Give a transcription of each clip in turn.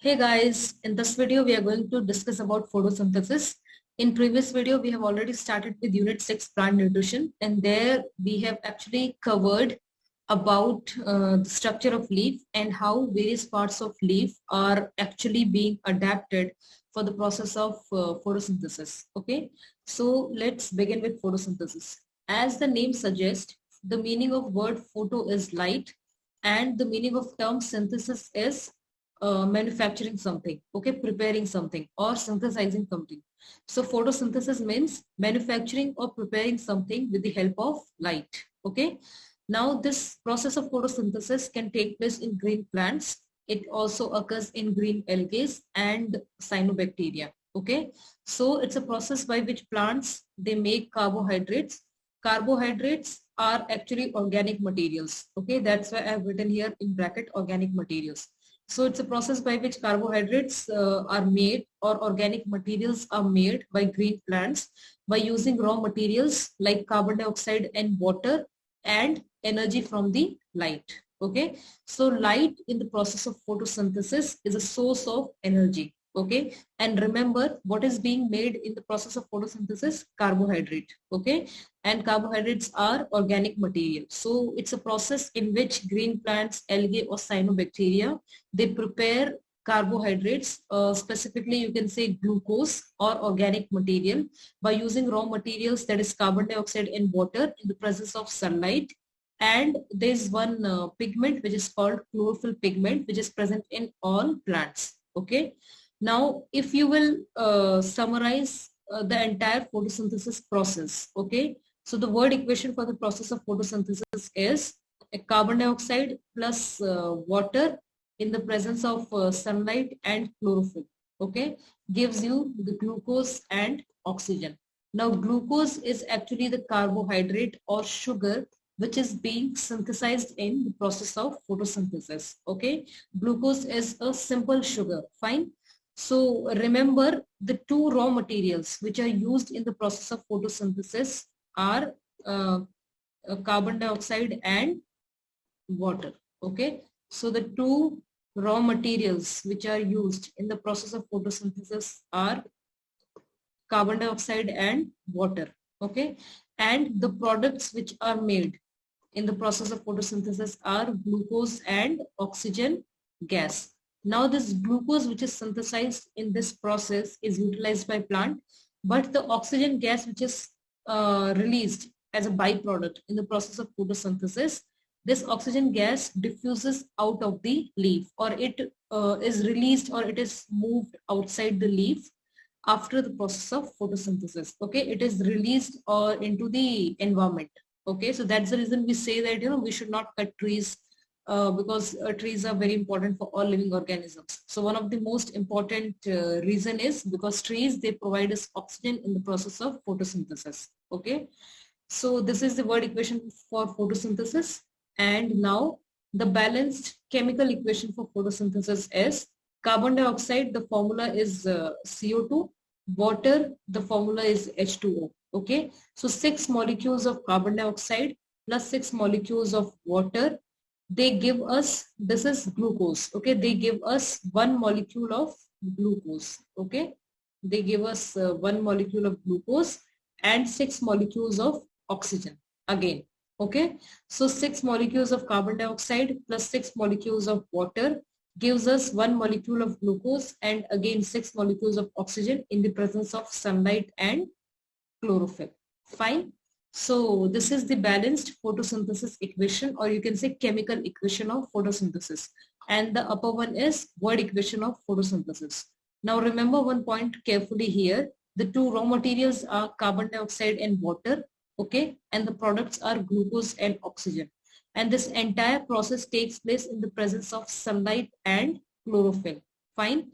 Hey guys, in this video we are going to discuss about photosynthesis. In previous video we have already started with unit 6 plant nutrition, and there we have actually covered about the structure of leaf and how various parts of leaf are actually being adapted for the process of photosynthesis. Okay, so let's begin with photosynthesis. As the name suggests, the meaning of word photo is light and the meaning of term synthesis is manufacturing something, okay, preparing something or synthesizing something. So photosynthesis means manufacturing or preparing something with the help of light. Okay, now this process of photosynthesis can take place in green plants. It also occurs in green algae and cyanobacteria. Okay, so it's a process by which plants, they make carbohydrates. Carbohydrates are actually organic materials. Okay, that's why I have written here in bracket organic materials. So it's a process by which carbohydrates are made, or organic materials are made by green plants by using raw materials like carbon dioxide and water and energy from the light. Okay, so light in the process of photosynthesis is a source of energy. Okay, and remember what is being made in the process of photosynthesis? Carbohydrate. Okay, and carbohydrates are organic material. So it's a process in which green plants, algae or cyanobacteria, they prepare carbohydrates, specifically you can say glucose or organic material, by using raw materials, that is carbon dioxide and water, in the presence of sunlight. And there's one pigment which is called chlorophyll pigment, which is present in all plants. Okay, now if you will summarize the entire photosynthesis process. Okay, so the word equation for the process of photosynthesis is a carbon dioxide plus water in the presence of sunlight and chlorophyll. Okay, gives you the glucose and oxygen. Now glucose is actually the carbohydrate or sugar which is being synthesized in the process of photosynthesis. Okay, glucose is a simple sugar. Fine. So remember, the two raw materials which are used in the process of photosynthesis are carbon dioxide and water. Okay, so the two raw materials which are used in the process of photosynthesis are carbon dioxide and water. Okay, and the products which are made in the process of photosynthesis are glucose and oxygen gas. Now this glucose which is synthesized in this process is utilized by plant, but the oxygen gas which is released as a byproduct in the process of photosynthesis, this oxygen gas diffuses out of the leaf, or it is released, or it is moved outside the leaf after the process of photosynthesis. Okay, it is released or into the environment. Okay, so that's the reason we say that we should not cut trees, because trees are very important for all living organisms. So one of the most important reason is because trees, they provide us oxygen in the process of photosynthesis. Okay, so this is the word equation for photosynthesis. And now the balanced chemical equation for photosynthesis is carbon dioxide, the formula is CO2, water, the formula is H2O. Okay, so 6 molecules of carbon dioxide plus 6 molecules of water, they give us, this is glucose. Okay, they give us 1 molecule of glucose. Okay, they give us 1 molecule of glucose and 6 molecules of oxygen again. Okay, so 6 molecules of carbon dioxide plus 6 molecules of water gives us 1 molecule of glucose and again 6 molecules of oxygen in the presence of sunlight and chlorophyll. Fine. So this is the balanced photosynthesis equation, or you can say chemical equation of photosynthesis. And the upper one is word equation of photosynthesis. Now remember one point carefully here. The two raw materials are carbon dioxide and water. Okay, and the products are glucose and oxygen. And this entire process takes place in the presence of sunlight and chlorophyll. Fine.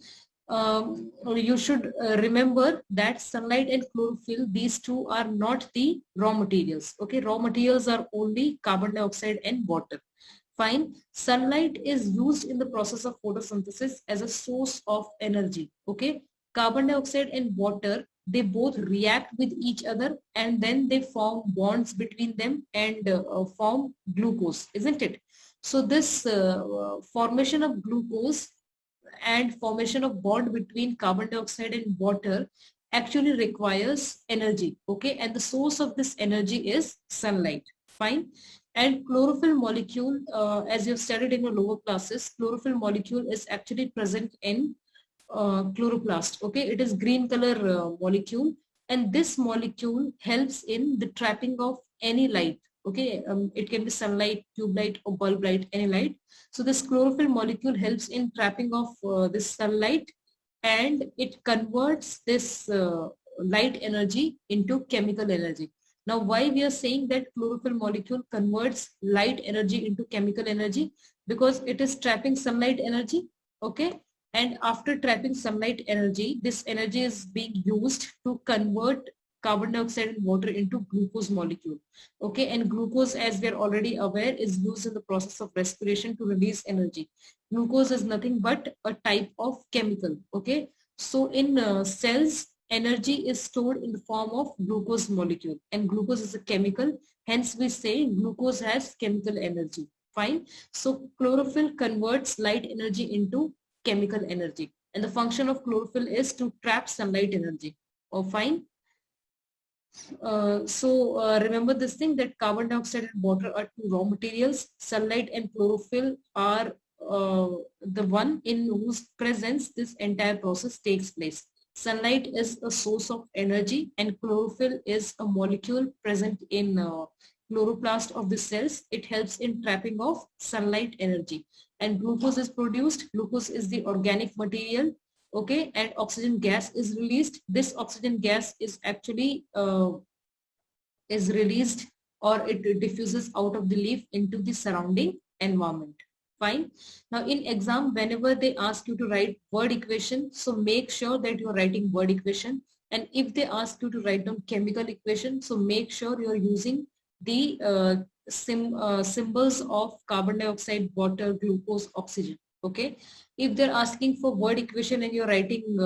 You should remember that sunlight and chlorophyll, these two are not the raw materials. Okay, raw materials are only carbon dioxide and water. Fine. Sunlight is used in the process of photosynthesis as a source of energy. Okay, carbon dioxide and water, they both react with each other and then they form bonds between them and form glucose, isn't it? So this formation of glucose and formation of bond between carbon dioxide and water actually requires energy, okay, and the source of this energy is sunlight. Fine. And chlorophyll molecule, as you've studied in your lower classes, chlorophyll molecule is actually present in chloroplast. Okay, it is green color molecule, and this molecule helps in the trapping of any light. Okay, it can be sunlight, tube light, or bulb light, any light. So this chlorophyll molecule helps in trapping of this sunlight, and it converts this light energy into chemical energy. Now, why we are saying that chlorophyll molecule converts light energy into chemical energy? Because it is trapping sunlight energy, okay? And after trapping sunlight energy, this energy is being used to convert carbon dioxide and water into glucose molecule, okay? And glucose, as we are already aware, is used in the process of respiration to release energy. Glucose is nothing but a type of chemical, okay? So in cells, energy is stored in the form of glucose molecule, and glucose is a chemical, hence we say glucose has chemical energy. Fine. So chlorophyll converts light energy into chemical energy, and the function of chlorophyll is to trap sunlight energy. Oh, fine. Remember this thing, that carbon dioxide and water are two raw materials. Sunlight and chlorophyll are the one in whose presence this entire process takes place. Sunlight is a source of energy, and chlorophyll is a molecule present in chloroplast of the cells. It helps in trapping of sunlight energy, and glucose is produced. Glucose is the organic material, okay, and oxygen gas is released. This oxygen gas is actually is released, or it diffuses out of the leaf into the surrounding environment. Fine. Now in exam, whenever they ask you to write word equation, so make sure that you're writing word equation. And if they ask you to write down chemical equation, so make sure you're using the symbols of carbon dioxide, water, glucose, oxygen. Okay. If they're asking for word equation and you're writing,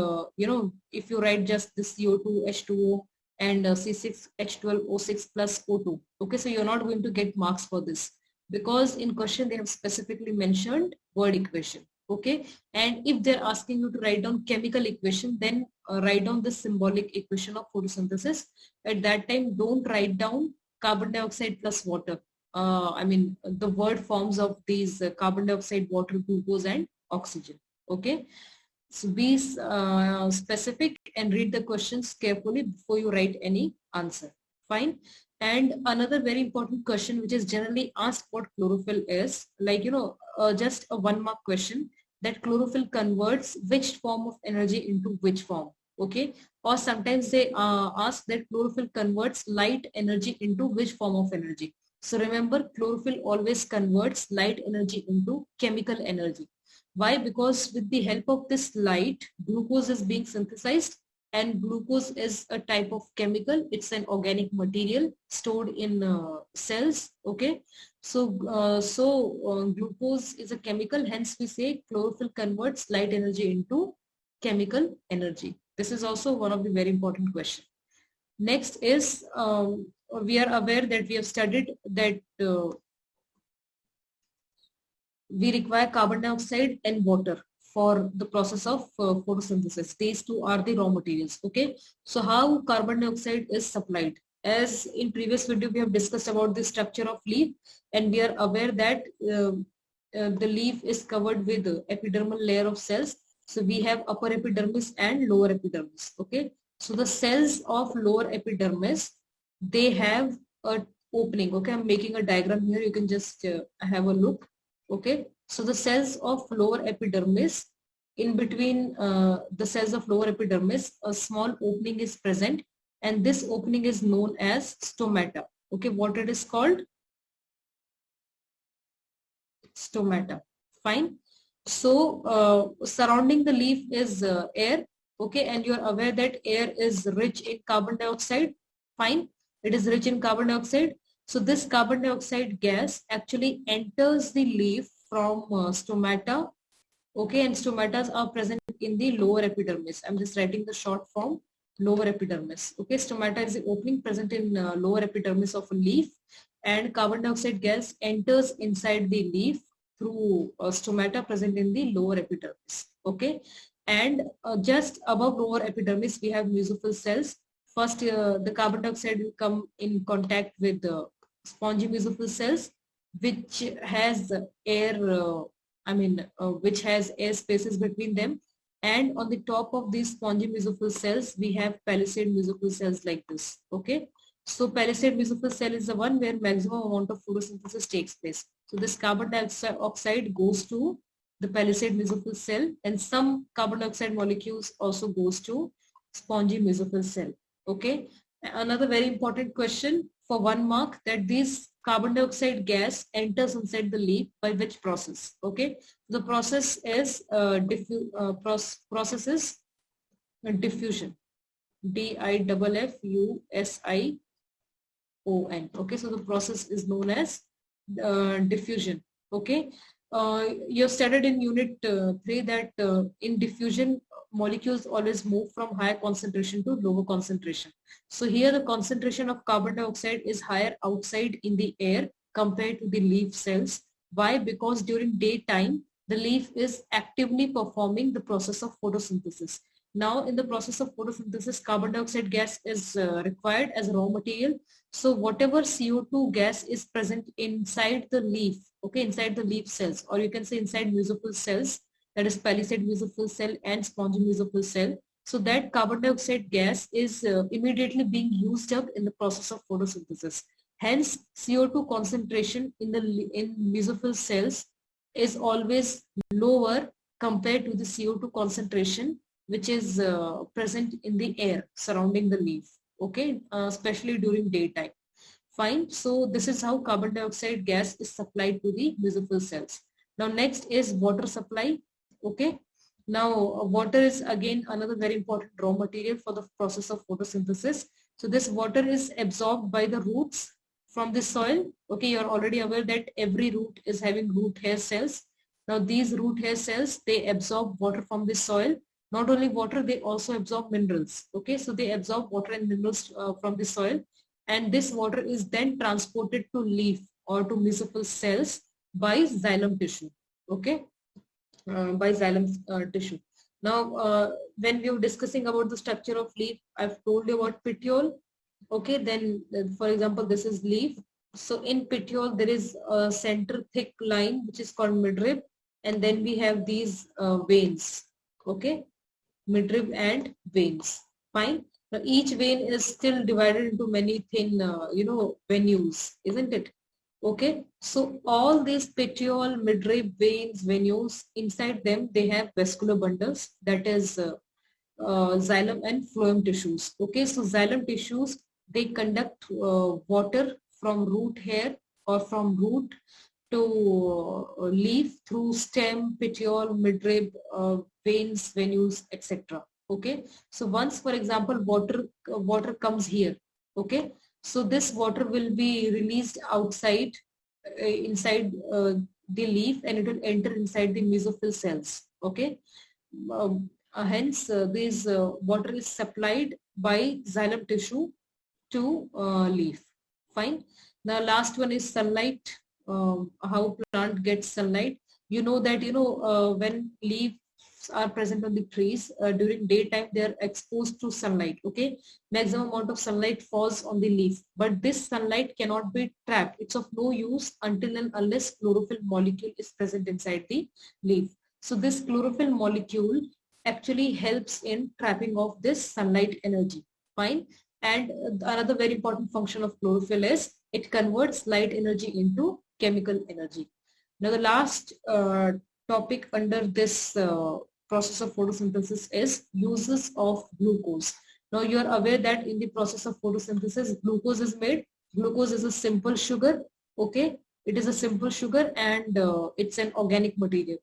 if you write just this CO2, H2O and C6H12O6 plus O2. Okay. So you're not going to get marks for this, because in question they have specifically mentioned word equation. Okay. And if they're asking you to write down chemical equation, then write down the symbolic equation of photosynthesis. At that time, don't write down carbon dioxide plus water. The word forms of these carbon dioxide, water, glucose and oxygen. Okay. So be specific and read the questions carefully before you write any answer. Fine. And another very important question which is generally asked, what chlorophyll is, like, just a 1 mark question, that chlorophyll converts which form of energy into which form. Okay. Or sometimes they ask that chlorophyll converts light energy into which form of energy. So remember, chlorophyll always converts light energy into chemical energy. Why? Because with the help of this light, glucose is being synthesized, and glucose is a type of chemical. It's an organic material stored in cells. Okay. So, glucose is a chemical. Hence we say chlorophyll converts light energy into chemical energy. This is also one of the very important questions. Next is, we are aware that we have studied that we require carbon dioxide and water for the process of photosynthesis. These two are the raw materials. Okay. So how carbon dioxide is supplied? As in previous video, we have discussed about the structure of leaf, and we are aware that the leaf is covered with epidermal layer of cells. So we have upper epidermis and lower epidermis. Okay. So the cells of lower epidermis, they have a opening. Okay. I'm making a diagram here. You can just have a look. Okay. So the cells of lower epidermis, in between the cells of lower epidermis, a small opening is present, and this opening is known as stomata. Okay. What it is called? Stomata. Fine. So surrounding the leaf is air. Okay. And you're aware that air is rich in carbon dioxide. Fine. It is rich in carbon dioxide. So this carbon dioxide gas actually enters the leaf from stomata. Okay. And stomatas are present in the lower epidermis. I'm just writing the short form, lower epidermis. Okay. Stomata is the opening present in lower epidermis of a leaf, and carbon dioxide gas enters inside the leaf through stomata present in the lower epidermis. Okay, and just above lower epidermis we have mesophyll cells. First, the carbon dioxide will come in contact with the spongy mesophyll cells, which has air. Which has air spaces between them. And on the top of these spongy mesophyll cells, we have palisade mesophyll cells like this. Okay. So palisade mesophyll cell is the one where maximum amount of photosynthesis takes place. So this carbon dioxide goes to the palisade mesophyll cell, and some carbon dioxide molecules also goes to spongy mesophyll cell. Okay. Another very important question for 1 mark, that this carbon dioxide gas enters inside the leaf by which process? Okay. The process is diffusion. DIFFUSION. Okay, so the process is known as diffusion. Okay, you have studied in unit 3 that in diffusion molecules always move from higher concentration to lower concentration. So here the concentration of carbon dioxide is higher outside in the air compared to the leaf cells. Why? Because during daytime the leaf is actively performing the process of photosynthesis. Now in the process of photosynthesis, carbon dioxide gas is required as raw material. So whatever CO2 gas is present inside the leaf, okay, inside the leaf cells, or you can say inside mesophyll cells, that is palisade mesophyll cell and spongy mesophyll cell. So that carbon dioxide gas is immediately being used up in the process of photosynthesis. Hence, CO2 concentration in mesophyll cells is always lower compared to the CO2 concentration which is present in the air surrounding the leaf. Okay, especially during daytime. Fine. So this is how carbon dioxide gas is supplied to the mesophyll cells. Now next is water supply. Okay. Now water is again another very important raw material for the process of photosynthesis. So this water is absorbed by the roots from the soil. Okay, you are already aware that every root is having root hair cells. Now these root hair cells, they absorb water from the soil. Not only water, they also absorb minerals. Okay, so they absorb water and minerals from the soil, and this water is then transported to leaf or to mesophyll cells by xylem tissue. Okay, by xylem tissue. Now, when we were discussing about the structure of leaf, I've told you about petiole. Okay, then for example, this is leaf. So in petiole, there is a center thick line which is called midrib, and then we have these veins. Okay, midrib and veins. Fine. Now each vein is still divided into many thin, venules, isn't it? Okay. So all these petiole, midrib, veins, venules, inside them they have vascular bundles, that is xylem and phloem tissues. Okay. So xylem tissues, they conduct water from root hair or from root to leaf through stem, petiole, midrib, veins, venules, etc. Okay. So once, for example, water comes here. Okay. So this water will be released outside, inside the leaf, and it will enter inside the mesophyll cells. Okay. Hence, this water is supplied by xylem tissue to leaf. Fine. The last one is sunlight. How plant gets sunlight. You know that when leaves are present on the trees during daytime, they are exposed to sunlight. Okay, maximum amount of sunlight falls on the leaf, but this sunlight cannot be trapped. It's of no use until and unless chlorophyll molecule is present inside the leaf. So this chlorophyll molecule actually helps in trapping of this sunlight energy. Fine. And another very important function of chlorophyll is it converts light energy into chemical energy. Now the last topic under this process of photosynthesis is uses of glucose. Now you are aware that in the process of photosynthesis, glucose is made. Glucose is a simple sugar. Okay, it is a simple sugar, and it's an organic material.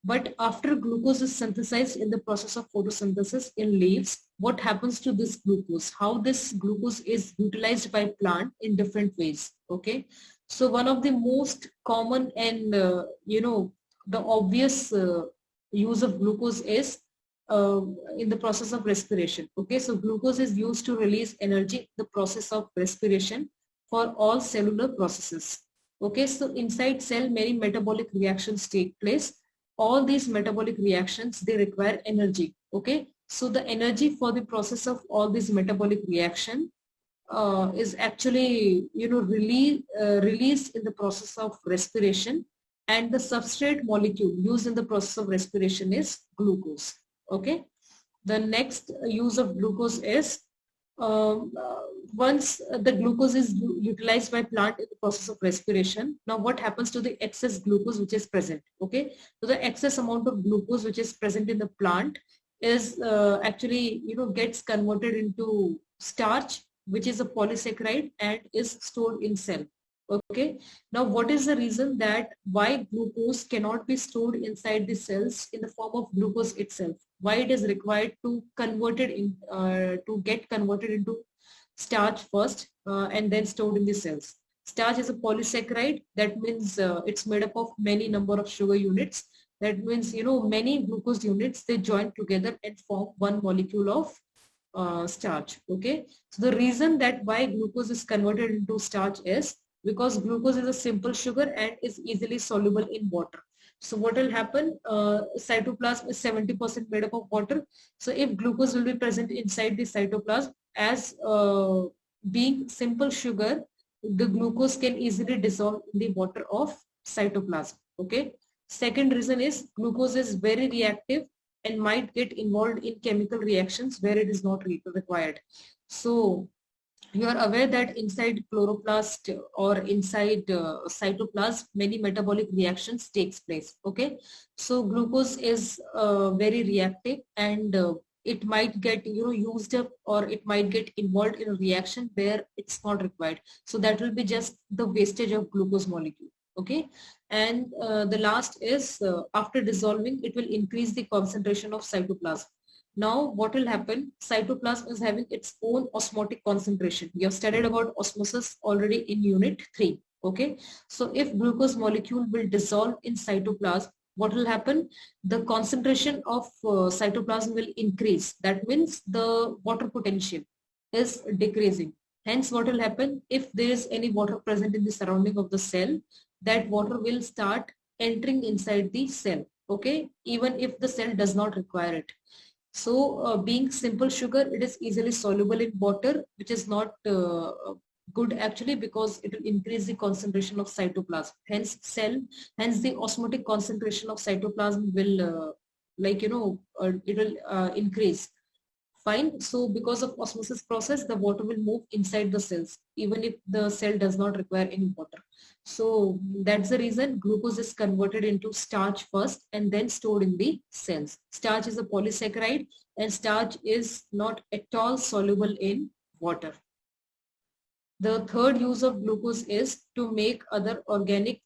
But after glucose is synthesized in the process of photosynthesis in leaves, what happens to this glucose? How this glucose is utilized by plant in different ways. Okay, so one of the most common and the obvious use of glucose is in the process of respiration. Okay, so glucose is used to release energy in the process of respiration for all cellular processes. Okay, so inside cell, many metabolic reactions take place. All these metabolic reactions, they require energy. Okay, so the energy for the process of all these metabolic reaction is actually, released in the process of respiration, and the substrate molecule used in the process of respiration is glucose. Okay, the next use of glucose is um, uh, once the glucose is utilized by plant in the process of respiration. Now what happens to the excess glucose which is present? Okay, so the excess amount of glucose which is present in the plant is actually, gets converted into starch, which is a polysaccharide, and is stored in cell. Okay, now what is the reason that why glucose cannot be stored inside the cells in the form of glucose itself? Why it is required to convert it in to get converted into starch first and then stored in the cells? Starch is a polysaccharide. That means it's made up of many number of sugar units. That means, many glucose units, they join together and form one molecule of starch. Okay, so the reason that why glucose is converted into starch is because glucose is a simple sugar and is easily soluble in water. So what will happen? Cytoplasm is 70% made up of water. So if glucose will be present inside the cytoplasm as being simple sugar, the glucose can easily dissolve in the water of cytoplasm. Okay. Second reason is glucose is very reactive and might get involved in chemical reactions where it is not required. So you are aware that inside chloroplast or inside cytoplasm, many metabolic reactions takes place. Okay, so glucose is very reactive, and it might get used up, or it might get involved in a reaction where it's not required. So that will be just the wastage of glucose molecule. Okay, and the last is after dissolving, it will increase the concentration of cytoplasm. Now what will happen? Cytoplasm is having its own osmotic concentration. You have studied about osmosis already in unit 3. Okay, so if glucose molecule will dissolve in cytoplasm, what will happen? The concentration of cytoplasm will increase. That means the water potential is decreasing. Hence what will happen? If there is any water present in the surrounding of the cell, that water will start entering inside the cell. Okay, even if the cell does not require it. So being simple sugar, it is easily soluble in water, which is not good actually, because it will increase the concentration of cytoplasm. Hence the osmotic concentration of cytoplasm will it will increase. Fine. So because of osmosis process, the water will move inside the cells, even if the cell does not require any water. So that's the reason glucose is converted into starch first and then stored in the cells. Starch is a polysaccharide, and starch is not at all soluble in water. The third use of glucose is to make other organic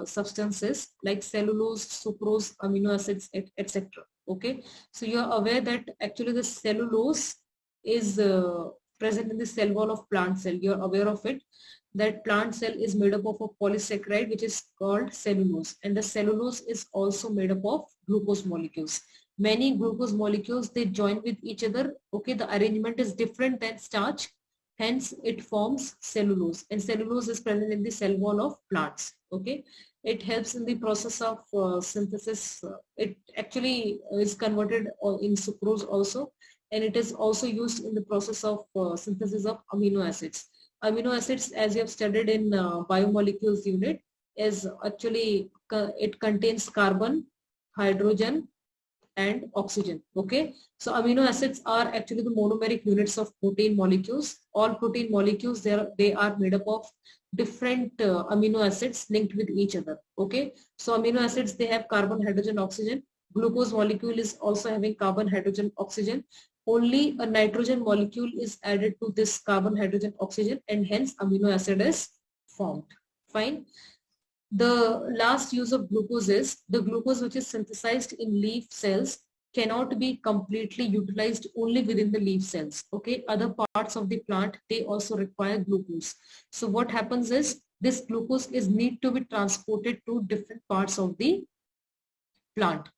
substances like cellulose, sucrose, amino acids, etc. Okay, so you are aware that actually the cellulose is present in the cell wall of plant cell. You are aware of it, that plant cell is made up of a polysaccharide which is called cellulose, and the cellulose is also made up of glucose molecules. Many glucose molecules, they join with each other. Okay, the arrangement is different than starch. Hence, it forms cellulose, and cellulose is present in the cell wall of plants. Okay, it helps in the process of synthesis. It actually is converted in sucrose also, and it is also used in the process of synthesis of amino acids. Amino acids, as you have studied in biomolecules unit, is actually it contains carbon, hydrogen, and oxygen. Okay, so amino acids are actually the monomeric units of protein molecules. All protein molecules, they are made up of different amino acids linked with each other. Okay, so amino acids, they have carbon, hydrogen, oxygen. Glucose molecule is also having carbon, hydrogen, oxygen. Only a nitrogen molecule is added to this carbon, hydrogen, oxygen, and hence amino acid is formed. Fine. The last use of glucose is the glucose which is synthesized in leaf cells cannot be completely utilized only within the leaf cells. Okay, other parts of the plant, they also require glucose. So what happens is this glucose is need to be transported to different parts of the plant.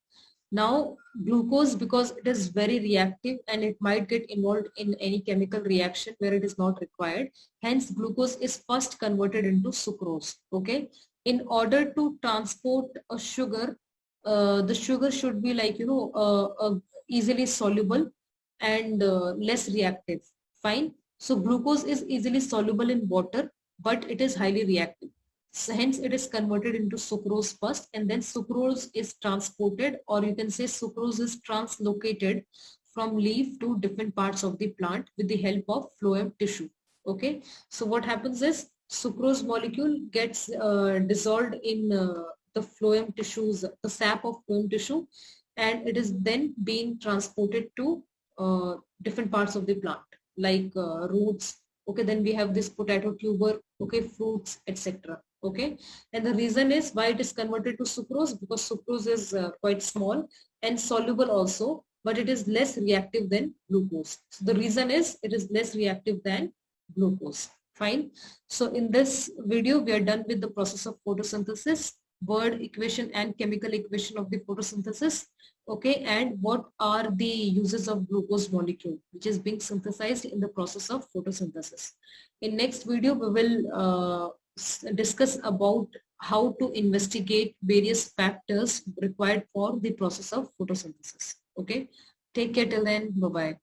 Now glucose, because it is very reactive and it might get involved in any chemical reaction where it is not required, hence glucose is first converted into sucrose. Okay, in order to transport a sugar, the sugar should be like easily soluble and less reactive. Fine. So glucose is easily soluble in water, but it is highly reactive. So hence it is converted into sucrose first, and then sucrose is transported, or you can say sucrose is translocated from leaf to different parts of the plant with the help of phloem tissue. Okay, so what happens is sucrose molecule gets dissolved in the phloem tissues, the sap of phloem tissue, and it is then being transported to different parts of the plant like roots. Okay, then we have this potato tuber, okay, fruits, etc. Okay, and the reason is why it is converted to sucrose, because sucrose is quite small and soluble also, but it is less reactive than glucose. So the reason is it is less reactive than glucose. Fine. So in this video we are done with the process of photosynthesis, word equation and chemical equation of the photosynthesis. Okay, and what are the uses of glucose molecule which is being synthesized in the process of photosynthesis. In next video we will discuss about how to investigate various factors required for the process of photosynthesis. Okay, take care till then. Bye bye.